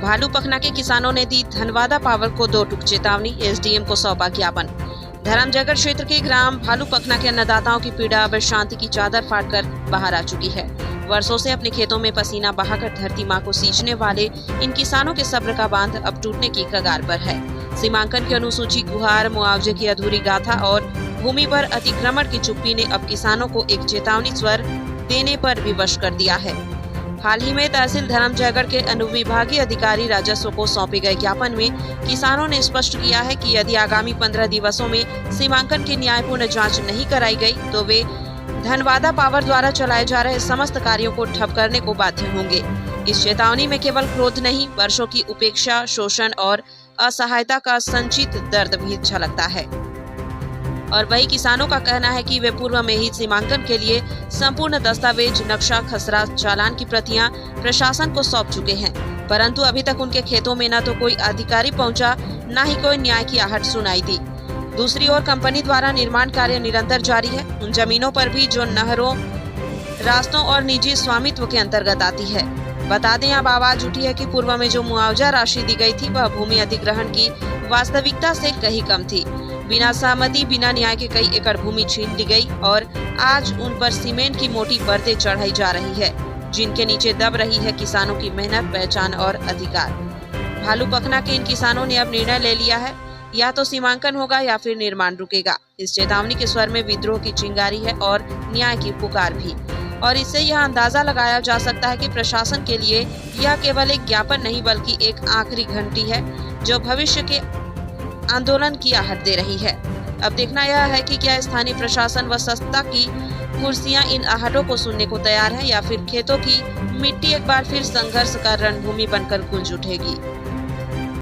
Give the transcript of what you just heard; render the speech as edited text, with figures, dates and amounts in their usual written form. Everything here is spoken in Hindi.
भालू पखना के किसानों ने दी धनवादा पावर को 2 टूक चेतावनी, एसडीएम को सौंपा ज्ञापन। धर्मजयगढ़ क्षेत्र के ग्राम भालू पखना के अन्नदाताओं की पीड़ा अब शांति की चादर फाड़कर बाहर आ चुकी है। वर्षों से अपने खेतों में पसीना बहाकर धरती मां को सींचने वाले इन किसानों के सब्र का बांध अब टूटने की कगार पर है। सीमांकन की अनुसूची, गुहार, मुआवजे की अधूरी गाथा और भूमि पर अतिक्रमण की चुप्पी ने अब किसानों को एक चेतावनी स्वर देने पर विवश कर दिया है। हाल ही में तहसील धर्मजयगढ़ के अनुविभागीय अधिकारी राजस्व को सौंपे गए ज्ञापन में किसानों ने स्पष्ट किया है कि यदि आगामी 15 दिवसों में सीमांकन की न्यायपूर्ण जांच नहीं कराई गई तो वे धनवादा पावर द्वारा चलाए जा रहे समस्त कार्यों को ठप करने को बाध्य होंगे। इस चेतावनी में केवल क्रोध नहीं, वर्षों की उपेक्षा, शोषण और असहायता का संचित दर्द भी झलकता है। और वही किसानों का कहना है कि वे पूर्व में ही सीमांकन के लिए संपूर्ण दस्तावेज, नक्शा, खसरा, चालान की प्रतियां प्रशासन को सौंप चुके हैं, परंतु अभी तक उनके खेतों में न तो कोई अधिकारी पहुंचा, न ही कोई न्याय की आहट सुनाई दी। दूसरी ओर कंपनी द्वारा निर्माण कार्य निरंतर जारी है, उन जमीनों पर भी जो नहरों, रास्तों और निजी स्वामित्व के अंतर्गत आती है। बता दें, अब आवाज उठी है कि पूर्व में जो मुआवजा राशि दी गई थी वह भूमि अधिग्रहण की वास्तविकता से कहीं कम थी। बिना सहमति, बिना न्याय के कई एकड़ भूमि छीन ली गई और आज उन पर सीमेंट की मोटी परतें चढ़ाई जा रही है, जिनके नीचे दब रही है किसानों की मेहनत, पहचान और अधिकार। भालू पखना के इन किसानों ने अब निर्णय ले लिया है, या तो सीमांकन होगा या फिर निर्माण रुकेगा। इस चेतावनी के स्वर में विद्रोह की चिंगारी है और न्याय की पुकार भी। और इससे यह अंदाजा लगाया जा सकता है कि प्रशासन के लिए यह केवल एक ज्ञापन नहीं बल्कि एक आखिरी घंटी है जो भविष्य के आंदोलन की आहट दे रही है। अब देखना यह है कि क्या स्थानीय प्रशासन व सत्ता की कुर्सियां इन आहटों को सुनने को तैयार है या फिर खेतों की मिट्टी एक बार फिर संघर्ष का रणभूमि बनकर गूंज उठेगी।